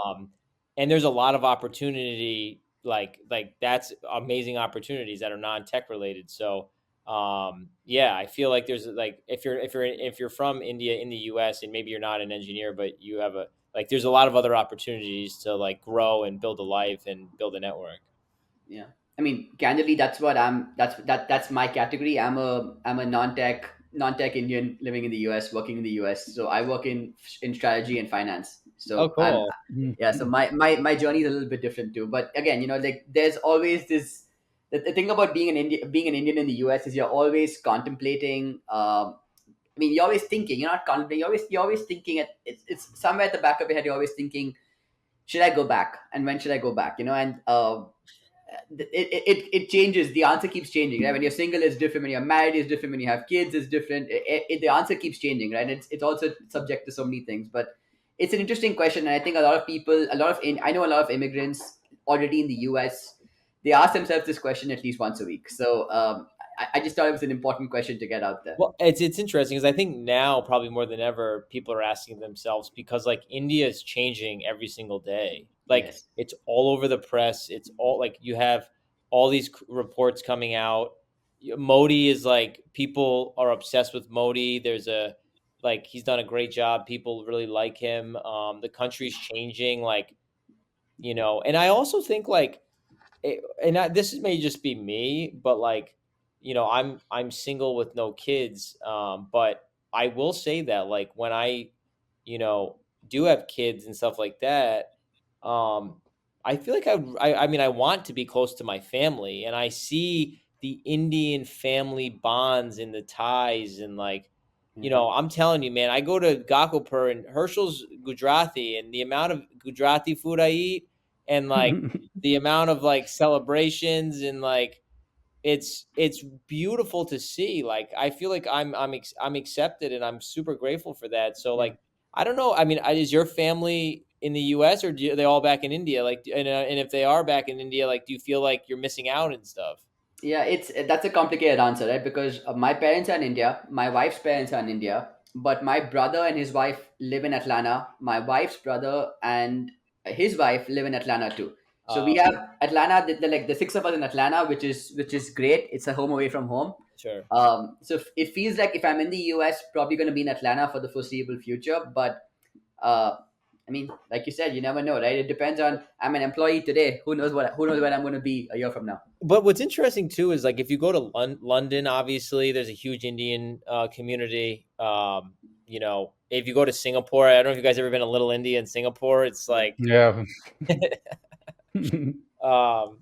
And there's a lot of opportunity, like that's amazing opportunities that are non-tech related. So yeah, I feel like there's like if you're from India in the US and maybe you're not an engineer, but you have a like there's a lot of other opportunities to like grow and build a life and build a network. Yeah. I mean, candidly, that's my category. I'm a non-tech Indian living in the US, working in the US. So I work in strategy and finance. Oh, So I'm cool. yeah. So my journey is a little bit different too. But again, like there's always this. The thing about being an Indian in the US is you're always contemplating. I mean, you're always thinking. You're not contemplating. You're always thinking. It's somewhere at the back of your head. You're always thinking, should I go back, and when should I go back? And it changes. The answer keeps changing, right? When you're single, it's different. When you're married, it's different. When you have kids, it's different. The answer keeps changing, right? It's also subject to so many things. But it's an interesting question, and I think a lot of people, I know a lot of immigrants already in the US. They ask themselves this question at least once a week. So I just thought it was an important question to get out there. Well, it's interesting because I think now probably more than ever people are asking themselves, because like India is changing every single day. Like Yes. it's all over the press. It's all like you have all these reports coming out. Modi is like, people are obsessed with Modi. There's a like he's done a great job. People really like him. The country's changing, like, and I also think like this may just be me, but like, I'm single with no kids. But I will say that like when I, you know, do have kids and stuff like that, um, I feel like I mean, I want to be close to my family, and I see the Indian family bonds and the ties and like, Yeah. I'm telling you, man, I go to Gokulpur and Herschel's Gujarati, and the amount of Gujarati food I eat, and like the amount of like celebrations, and like it's beautiful to see. Like I feel like I'm accepted, and I'm super grateful for that. So Yeah. like I don't know. I mean, is your family in the U.S. or are they all back in India? Like, and if they are back in India, like, do you feel like you're missing out and stuff? Yeah, it's that's a complicated answer, right? Because my parents are in India, my wife's parents are in India, but my brother and his wife live in Atlanta. My wife's brother and his wife live in Atlanta too. So we Uh, have Atlanta, like the six of us in Atlanta, which is great. It's a home away from home. sure. So it feels like if I'm in the US, probably going to be in Atlanta for the foreseeable future. But uh, I mean, like you said, you never know, right? It depends on. I'm an employee today. Who knows where I'm going to be a year from now? But what's interesting too is like if you go to London, obviously there's a huge Indian community. If you go to Singapore, I don't know if you guys ever been to Little India in Singapore. It's Yeah. like Yeah. um,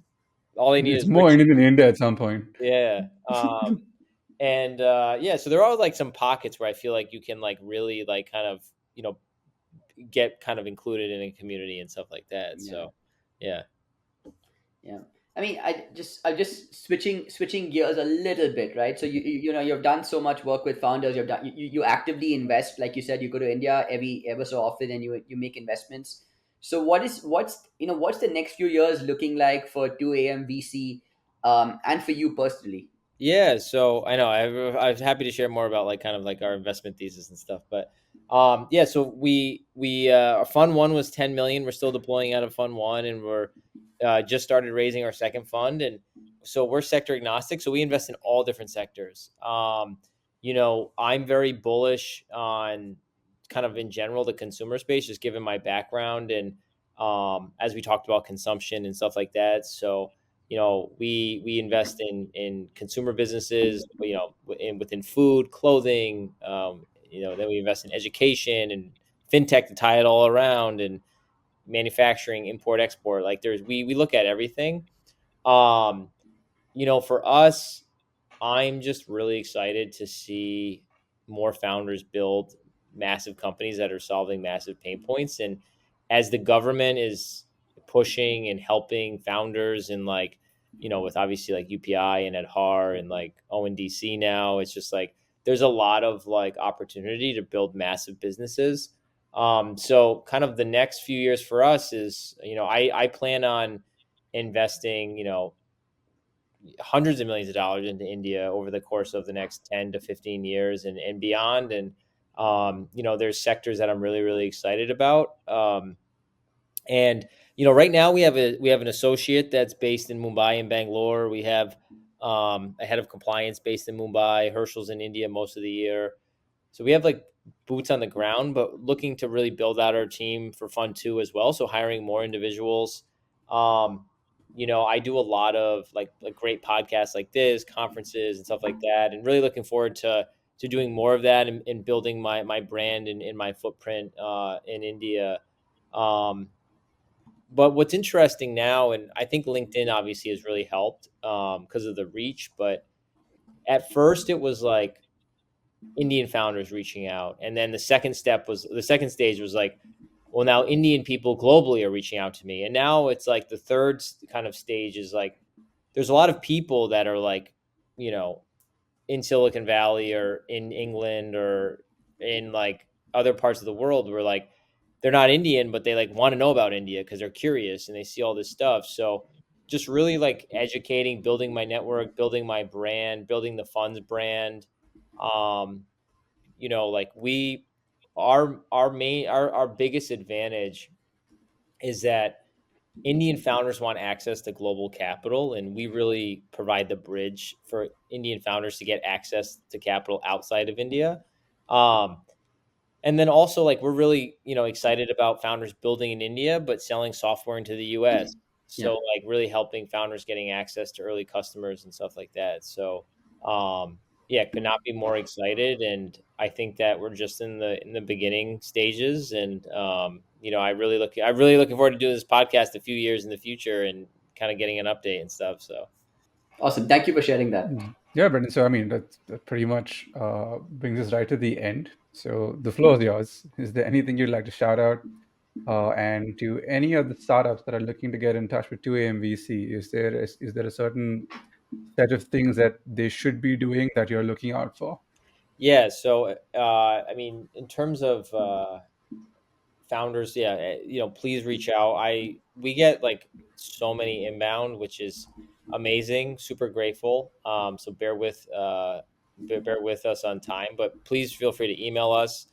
all they need It's is more bricks. Indian than India at some point. Yeah. And yeah, so there are like some pockets where I feel like you can like really like kind of get kind of included in a community and stuff like that. Yeah. So yeah. Yeah. I mean, I just switching gears a little bit, right? So you've done so much work with founders. You actively invest, like you said, you go to India ever so often, and you make investments. So what's the next few years looking like for 2AM VC, and for you personally? Yeah, so I know I was happy to share more about like kind of like our investment thesis and stuff, but yeah, so our fund one was 10 million. We're still deploying out of fund one, and we're just started raising our second fund, and so we're sector agnostic, so we invest in all different sectors. I'm very bullish on kind of in general the consumer space, just given my background and as we talked about consumption and stuff like that. So we invest in consumer businesses, within food, clothing, then we invest in education and fintech to tie it all around, and manufacturing, import, export. Like we look at everything. um for us, I'm just really excited to see more founders build massive companies that are solving massive pain points. And as the government is pushing and helping founders, and like, with obviously like UPI and Adhar and like ONDC now, it's just like there's a lot of like opportunity to build massive businesses. So kind of the next few years for us is, I plan on investing, hundreds of millions of dollars into India over the course of the next 10 to 15 years and beyond. And, there's sectors that I'm really, really excited about. And, right now we have an associate that's based in Mumbai and Bangalore. We have a head of compliance based in Mumbai. Herschel's in India most of the year. So we have like boots on the ground, but looking to really build out our team for Fund Two as well. So hiring more individuals. Um, I do a lot of like great podcasts like this, conferences and stuff like that, and really looking forward to doing more of that, and building my brand and my footprint in India. Um, but what's interesting now, and I think LinkedIn obviously has really helped because of the reach, but at first it was like Indian founders reaching out. And then the second stage was like, well, now Indian people globally are reaching out to me. And now it's like the third kind of stage is like, there's a lot of people that are like, you know, in Silicon Valley or in England or in like other parts of the world where like they're not Indian, but they like want to know about India because they're curious and they see all this stuff. So just really like educating, building my network, building my brand, building the funds brand. Um, like we our biggest advantage is that Indian founders want access to global capital, and we really provide the bridge for Indian founders to get access to capital outside of India. um, and then also like we're really excited about founders building in India but selling software into the US. Yeah. So like really helping founders getting access to early customers and stuff like that. So yeah, could not be more excited. And I think that we're just in the beginning stages. And I'm really looking forward to doing this podcast a few years in the future and kind of getting an update and stuff. So Awesome. Thank you for sharing that. Yeah, Brendan. So, I mean, that pretty much brings us right to the end. So, the floor is yours. Is there anything you'd like to shout out? And to any of the startups that are looking to get in touch with 2AM VC, is there a certain set of things that they should be doing that you're looking out for? Yeah. So, I mean, in terms of founders, yeah, please reach out. We get like so many inbound, which is amazing. Super grateful. So bear with us on time, but please feel free to email us.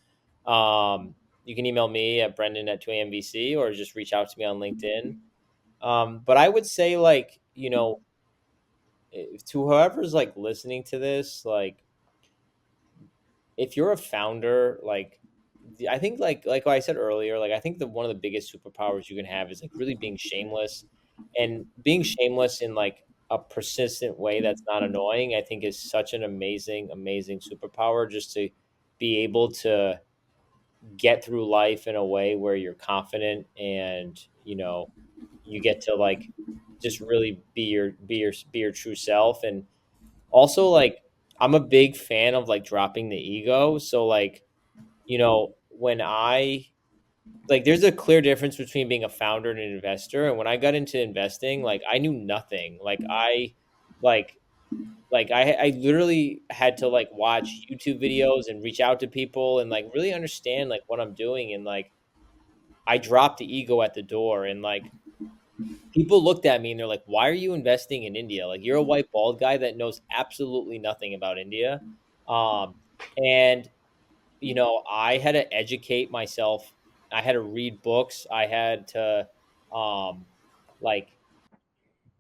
You can email me at Brendan at 2AMVC or just reach out to me on LinkedIn. But I would say, like, to whoever's like listening to this, like, if you're a founder, like, I think, like I said earlier, like, I think that one of the biggest superpowers you can have is like really being shameless, and being shameless in like a persistent way that's not annoying. I think is such an amazing superpower, just to be able to get through life in a way where you're confident, and you get to like just really be your true self. And also, like, I'm a big fan of like dropping the ego. So, like, when I like, there's a clear difference between being a founder and an investor. And when I got into investing, like, I knew nothing. Like I literally had to like watch YouTube videos and reach out to people and like really understand like what I'm doing. And like, I dropped the ego at the door, and like, people looked at me and they're like, "Why are you investing in India? Like, you're a white bald guy that knows absolutely nothing about India." And I had to educate myself. I had to read books. I had to, um, like,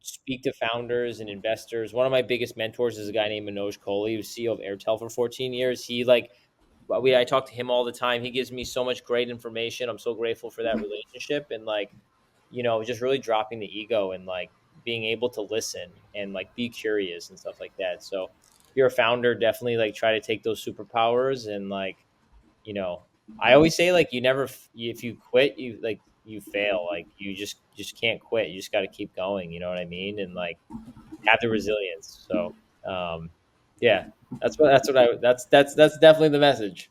speak to founders and investors. One of my biggest mentors is a guy named Manoj Kohli, who's CEO of Airtel for 14 years. I talk to him all the time. He gives me so much great information. I'm so grateful for that relationship. And like, just really dropping the ego and like being able to listen and like be curious and stuff like that. So if you're a founder, definitely like try to take those superpowers. And like, you know, I always say, like, you never, if you quit, you fail. Like, you just can't quit. You just got to keep going. You know what I mean? And like, have the resilience. So, yeah, that's definitely the message.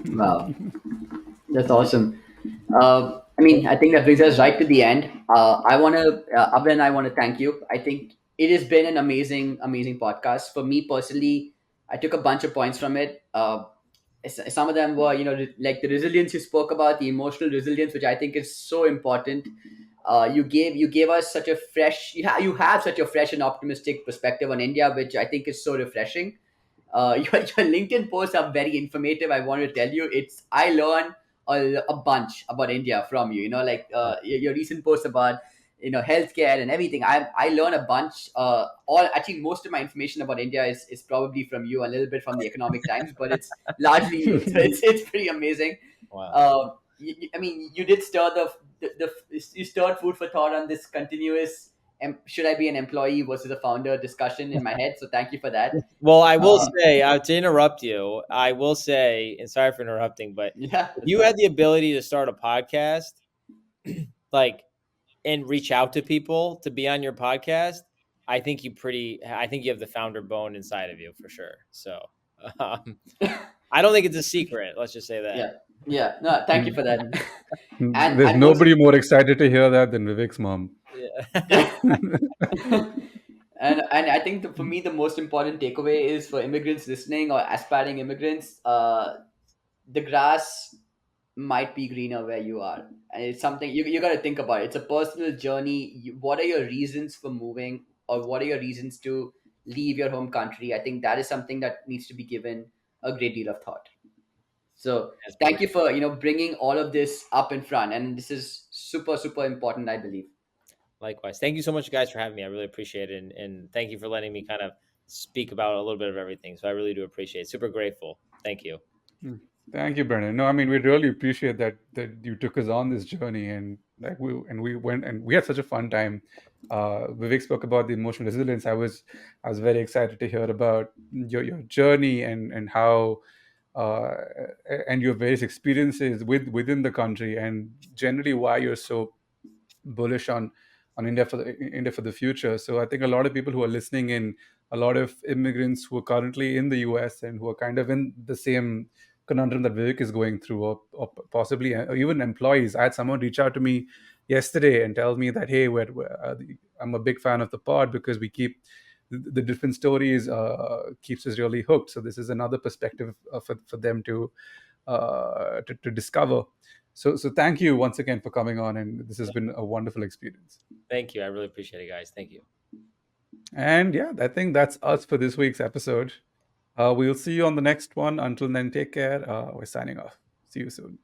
Wow, that's awesome. I mean, I think that brings us right to the end. Abhay and I want to thank you. I think it has been an amazing podcast. For me personally, I took a bunch of points from it. Some of them were, like the resilience you spoke about, the emotional resilience, which I think is so important. You gave us such a fresh, you have such a fresh and optimistic perspective on India, which I think is so refreshing. Your LinkedIn posts are very informative. I want to tell you, I learn a bunch about India from you. Like your recent post about healthcare and everything. I learn a bunch. All actually most of my information about India is probably from you, a little bit from the Economic Times, but it's largely you. So it's pretty amazing. Wow. I mean, you did stir you stirred food for thought on this continuous. Should I be an employee versus a founder discussion in my head? So thank you for that. Well, I will Uh, say, to interrupt you, I will say, and sorry for interrupting, but yeah, if that's you fine. had the ability to start a podcast, like, and reach out to people to be on your podcast, I think you have the founder bone inside of you for sure. So, um, I don't think it's a secret. Let's just say that. Yeah, yeah. No, thank you for that. There's And most nobody more excited to hear that than Vivek's mom. Yeah. and I think for me the most important takeaway is for immigrants listening or aspiring immigrants. The grass might be greener where you are, and it's something you got to think about. It's a personal journey. What are your reasons for moving, or what are your reasons to leave your home country? I think that is something that needs to be given a great deal of thought. So That's thank beautiful. you for bringing all of this up in front, and this is super important, I believe. Likewise. Thank you so much, guys, for having me. I really appreciate it. And thank you for letting me kind of speak about a little bit of everything. So I really do appreciate it. Super grateful. Thank you. Mm. Thank you, Brendan. No, I mean, we really appreciate that you took us on this journey, and like we went and we had such a fun time. Vivek spoke about the emotional resilience. I was very excited to hear about your journey and how uh, and your various experiences within the country, and generally why you're so bullish on on India for the future. So I think a lot of people who are listening in, a lot of immigrants who are currently in the US and who are kind of in the same conundrum that Vivek is going through, or possibly or even employees. I had someone reach out to me yesterday and tell me that, hey, I'm a big fan of the pod because we keep the different stories keeps us really hooked. So this is another perspective for them to discover. So thank you once again for coming on, and this has been a wonderful experience. Thank you. I really appreciate it, guys. Thank you. And yeah, I think that's us for this week's episode. We'll see you on the next one. Until then, take care. We're signing off. See you soon.